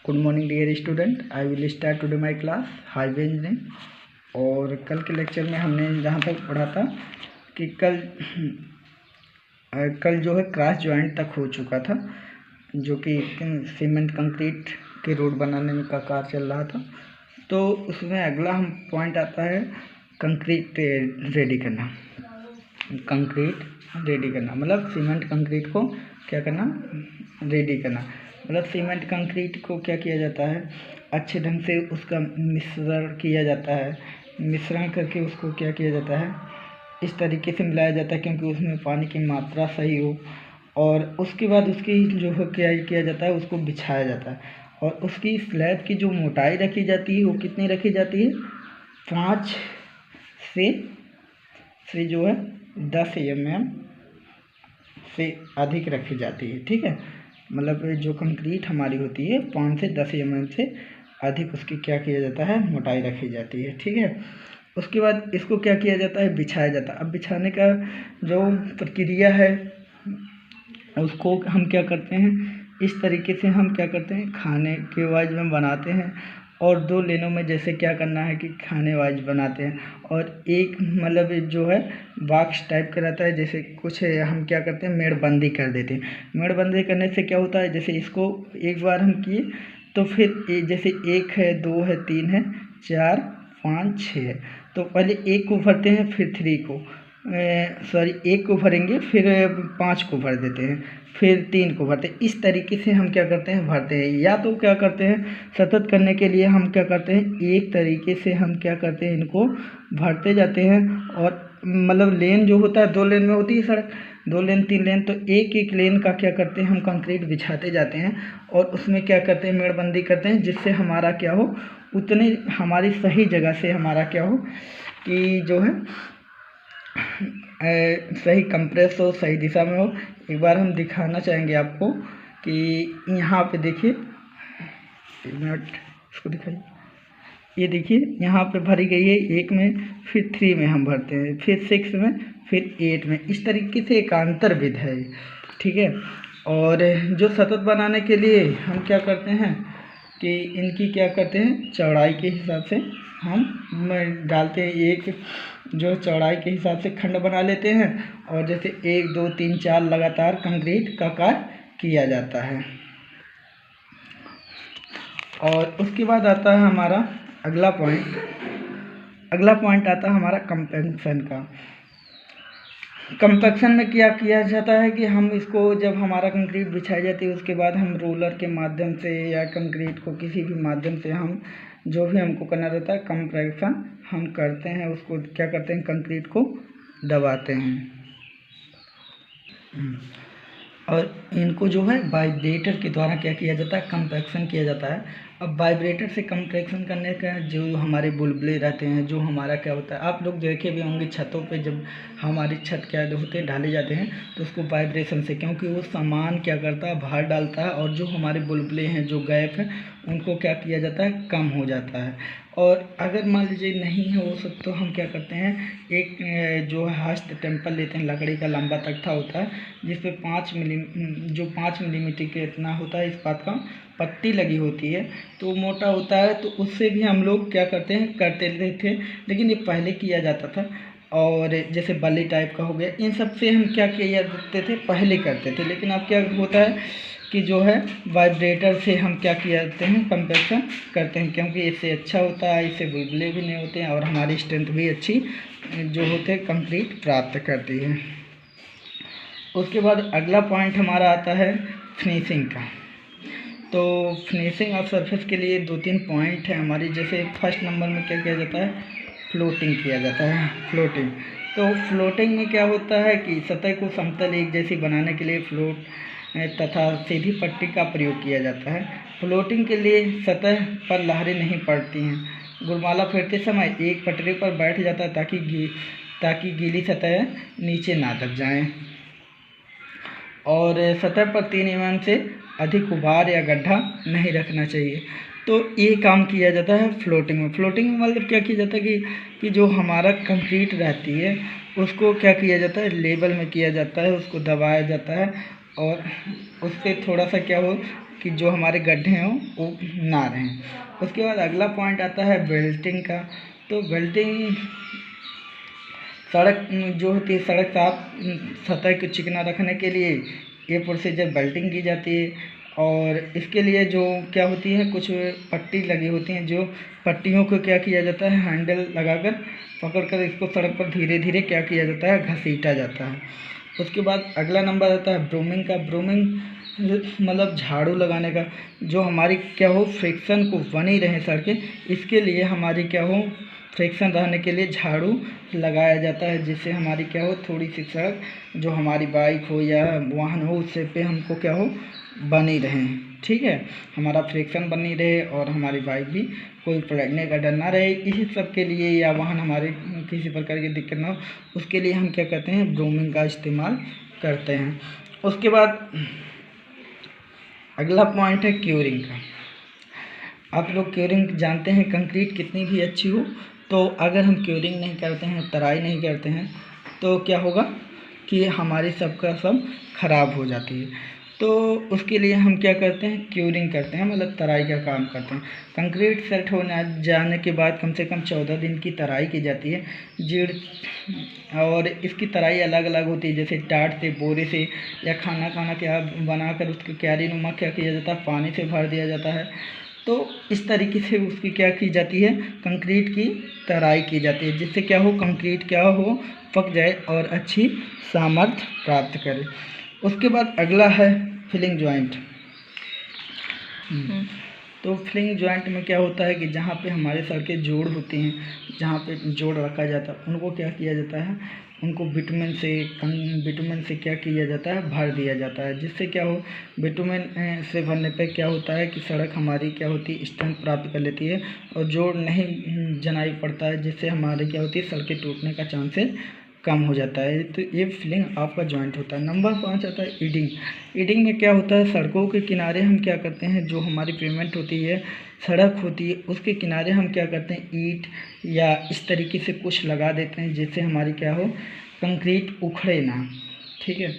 Good morning dear student, I will start today my class highway engineering. और कल के lecture में हमने जहाँ तक पढ़ा था कि कल जो है क्रॉस जॉइंट तक हो चुका था, जो कि सीमेंट कंक्रीट के रोड बनाने में का कार्य चल रहा था। तो उसमें अगला हम पॉइंट आता है कंक्रीट रेडी करना। कंक्रीट रेडी करना मतलब सीमेंट कंक्रीट को क्या करना, रेडी करना। मतलब सीमेंट कंक्रीट को क्या किया जाता है, अच्छे ढंग से उसका मिश्रण किया जाता है। मिश्रण करके उसको क्या किया जाता है, इस तरीके से मिलाया जाता है क्योंकि उसमें पानी की मात्रा सही हो। और उसके बाद उसकी जो है क्या किया जाता है, उसको बिछाया जाता है। और उसकी स्लैब की जो मोटाई रखी जाती है वो कितनी रखी जाती है, 5 से जो है 10 mm से अधिक रखी जाती है। ठीक है, मतलब जो कंक्रीट हमारी होती है 5 से 10 mm से अधिक उसकी क्या किया जाता है, मोटाई रखी जाती है। ठीक है, उसके बाद इसको क्या किया जाता है, बिछाया जाता है। अब बिछाने का जो प्रक्रिया है उसको हम क्या करते हैं, इस तरीके से हम क्या करते हैं, खाने के वाइज में बनाते हैं। और 2 लेनों में जैसे क्या करना है कि खाने वाइज बनाते हैं। और एक मतलब जो है बॉक्स टाइप का रहता है, जैसे कुछ हम क्या करते हैं, मेड़बंदी कर देते हैं। मेड़बंदी करने से क्या होता है, जैसे इसको एक बार हम किए तो फिर जैसे 1 है, 2 है, 3 है, 4, 5, 6 है, तो पहले 1 को भरते हैं, फिर 3 को सॉरी 1 को भरेंगे, फिर 5 को भर देते हैं, फिर 3 को भरते हैं। इस तरीके से हम क्या करते हैं, भरते हैं। या तो क्या करते हैं, सतत करने के लिए हम क्या करते हैं, एक तरीके से हम क्या करते हैं, इनको भरते जाते हैं। और मतलब लेन जो होता है 2 लेन में होती है सड़क, 2 लेन 3 लेन, तो एक एक लेन का क्या करते हैं, हम कंक्रीट बिछाते जाते हैं। और उसमें क्या करते हैं, मेड़बंदी करते हैं, जिससे हमारा क्या हो, उतने हमारी सही जगह से हमारा क्या हो कि जो है सही कंप्रेस हो, सही दिशा में हो। एक बार हम दिखाना चाहेंगे आपको कि यहाँ पे देखिए, 1 मिनट इसको दिखाइए। ये देखिए यहाँ पे भरी गई है 1 में, फिर 3 में हम भरते हैं, फिर 6 में, फिर 8 में। इस तरीके से एकांतर विधि है। ठीक है, और जो सतत बनाने के लिए हम क्या करते हैं कि इनकी क्या करते हैं, चौड़ाई के हिसाब से हम डालते हैं। एक जो चौड़ाई के हिसाब से खंड बना लेते हैं, और जैसे 1 2 3 4 लगातार कंक्रीट का कार्य किया जाता है। और उसके बाद आता है हमारा अगला पॉइंट आता है हमारा कंपैक्शन का। कंपैक्शन में क्या किया जाता है कि हम इसको जब हमारा कंक्रीट बिछाई जाती है, उसके बाद हम रोलर के माध्यम से या कंक्रीट को किसी भी माध्यम से हम जो भी हमको करना रहता है, कंपैक्शन हम करते हैं। उसको क्या करते हैं, कंक्रीट को दबाते हैं। और इनको जो है वाइब्रेटर के द्वारा क्या किया जाता है, कंपैक्शन किया जाता है। अब वाइब्रेटर से कंपैक्शन करने का जो हमारे बुलबुले रहते हैं, जो हमारा क्या होता है, आप लोग देखे भी होंगे छतों पे, जब हमारी छत क्या होते हैं, ढाले जाते हैं, तो उसको वाइब्रेशन से, क्योंकि वो सामान क्या करता है, भार डालता है, और जो हमारे बुलबुले हैं, जो गैप है, उनको क्या किया जाता है, कम हो जाता है। और अगर मान लीजिए नहीं है वो सब, तो हम क्या करते हैं, एक जो हस्त टेम्पल लेते हैं, लकड़ी का लंबा तख्ता होता है, जिस पे 5 मिलीमीटर के इतना होता है, इस बात का पट्टी लगी होती है, तो मोटा होता है, तो उससे भी हम लोग क्या करते हैं, करते थे। लेकिन ये पहले किया जाता था। और जैसे बल्ली टाइप का हो गया, इन सब से हम क्या किया करते थे, पहले करते थे। लेकिन अब क्या होता है कि जो है वाइब्रेटर से हम क्या किया करते हैं, कंपैक्शन करते हैं, क्योंकि इससे अच्छा होता है, इससे बुलबुले भी नहीं होते हैं, और हमारी स्ट्रेंथ भी अच्छी जो होते हैं कंक्रीट प्राप्त करती है। उसके बाद अगला पॉइंट हमारा आता है फिनिशिंग का। तो फिनिशिंग ऑफ सरफेस के लिए 2-3 पॉइंट है हमारी। जैसे फर्स्ट नंबर में क्या किया जाता है, फ्लोटिंग किया जाता है। फ्लोटिंग, तो फ्लोटिंग में क्या होता है कि सतह को समतल एक जैसी बनाने के लिए फ्लोट तथा सीधी पट्टी का प्रयोग किया जाता है। फ्लोटिंग के लिए सतह पर लहरें नहीं पड़ती हैं। गुरमाला फेरते समय एक पटरी पर बैठ जाता है ताकि गीली सतह नीचे ना दब जाएं। और सतह पर 3 mm से अधिक उभार या गड्ढा नहीं रखना चाहिए। तो ये काम किया जाता है फ्लोटिंग में। फ्लोटिंग में मतलब क्या किया जाता है कि जो हमारा कंक्रीट रहती है उसको क्या किया जाता है, लेवल में किया जाता है, उसको दबाया जाता है, और उससे थोड़ा सा क्या हो कि जो हमारे गड्ढे हों वो ना रहें। उसके बाद अगला पॉइंट आता है बेल्टिंग का। तो बेल्टिंग सड़क जो होती है, सड़क साफ सतह को चिकना रखने के लिए ये प्रोसीजर बेल्टिंग की जाती है। और इसके लिए जो क्या होती है, कुछ पट्टी लगी होती हैं, जो पट्टियों को क्या किया जाता है, हैंडल लगाकर पकड़कर इसको सड़क पर धीरे धीरे क्या किया जाता है, घसीटा जाता है। उसके बाद अगला नंबर आता है ब्रूमिंग का। ब्रूमिंग मतलब झाड़ू लगाने का। जो हमारी क्या हो, फ्रिक्शन को बनी रहे सड़कें, इसके लिए हमारी क्या हो, फ्रिक्शन रहने के लिए झाड़ू लगाया जाता है, जिससे हमारी क्या हो, थोड़ी सी सड़क जो हमारी बाइक हो या वाहन हो उससे पे हमको क्या हो, बनी रहे। ठीक है, हमारा फ्रिक्शन बनी रहे और हमारी बाइक भी कोई पलटने का डर ना रहे। इसी सब के लिए, या वाहन हमारे किसी प्रकार की दिक्कत ना हो, उसके लिए हम क्या करते हैं, ब्रूमिंग का इस्तेमाल करते हैं। उसके बाद अगला पॉइंट है क्यूरिंग का। आप लोग क्यूरिंग जानते हैं, कंक्रीट कितनी भी अच्छी हो तो अगर हम क्यूरिंग नहीं करते हैं, तराई नहीं करते हैं, तो क्या होगा कि हमारी सबका सब खराब हो जाती है। तो उसके लिए हम क्या करते हैं, क्यूरिंग करते हैं, मतलब तराई का काम करते हैं। कंक्रीट सेट होने जाने के बाद कम से कम 14 दिन की तराई की जाती है। जीड़ और इसकी तराई अलग अलग होती है, जैसे टाट से, बोरे से, या खाना क्या बनाकर उसको क्यारी नुमा क्या किया जाता है, पानी से भर दिया जाता है। तो इस तरीके से उसकी क्या की जाती है, कंक्रीट की तराई की जाती है, जिससे क्या हो, कंक्रीट क्या हो, पक जाए और अच्छी सामर्थ्य प्राप्त करे। उसके बाद अगला है फिलिंग जॉइंट। तो फिलिंग जॉइंट में क्या होता है कि जहाँ पे हमारे सड़कें जोड़ होती हैं, जहाँ पे जोड़ रखा जाता है, उनको क्या किया जाता है, उनको बिटुमेन से क्या किया जाता है, भर दिया जाता है। जिससे क्या हो, बिटुमेन से भरने पे क्या होता है कि सड़क हमारी क्या होती है, स्ट्रेंथ प्राप्त कर लेती है और जोड़ नहीं जनाई पड़ता है, जिससे हमारे क्या होती है, सड़कें टूटने का चांसेस कम हो जाता है। तो ये फिलिंग आपका जॉइंट होता है। नंबर 5 आता है ईडिंग। ईडिंग में क्या होता है, सड़कों के किनारे हम क्या करते हैं, जो हमारी पेमेंट होती है, सड़क होती है, उसके किनारे हम क्या करते हैं, ईंट या इस तरीके से कुछ लगा देते हैं, जिससे हमारी क्या हो, कंक्रीट उखड़े ना। ठीक है,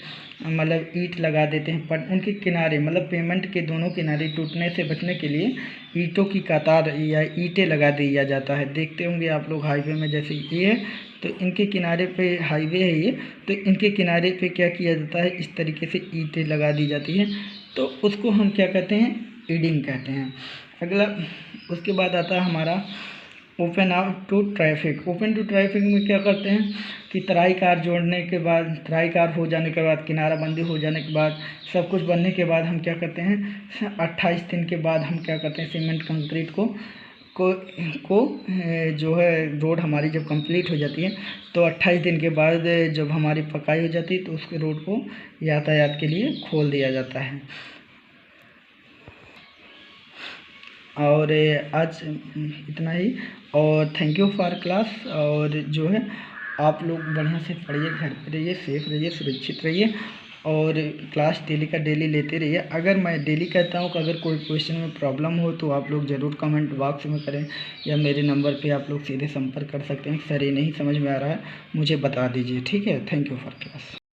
मतलब ईंट लगा देते हैं, पर उनके किनारे, मतलब पेमेंट के दोनों किनारे टूटने से बचने के लिए ईंटों की कतार या ईंटें लगा दिया जाता है। देखते होंगे आप लोग हाईवे में, जैसे ये है तो इनके किनारे पे हाईवे है ये, तो इनके किनारे पे क्या किया जाता है, इस तरीके से ईंटें लगा दी जाती हैं, तो उसको हम क्या कहते हैं, ईडिंग कहते हैं। अगला उसके बाद आता है हमारा open out to traffic. Open to traffic में क्या करते हैं कि तराई कार जोड़ने के बाद, तराई कार हो जाने के बाद, किनारा बंदी हो जाने के बाद, सब कुछ बनने के बाद हम क्या करते हैं, 28 दिन के बाद हम क्या करते हैं, सीमेंट कंक्रीट को जो है, रोड हमारी जब कंप्लीट हो जाती है तो 28 दिन के बाद जब हमारी पकाई हो जाती है तो उसके रोड को यातायात के लिए खोल दिया जाता है। और आज इतना ही, और थैंक यू फॉर क्लास। और जो है आप लोग बढ़िया से पढ़िए, घर पे रहिए, सेफ रहिए, सुरक्षित रहिए, और क्लास डेली का डेली लेते रहिए। अगर मैं डेली कहता हूँ कि अगर कोई क्वेश्चन में प्रॉब्लम हो तो आप लोग ज़रूर कमेंट बॉक्स में करें, या मेरे नंबर पे आप लोग सीधे संपर्क कर सकते हैं। सर ये नहीं समझ में आ रहा है, मुझे बता दीजिए। ठीक है, थैंक यू फॉर क्लास।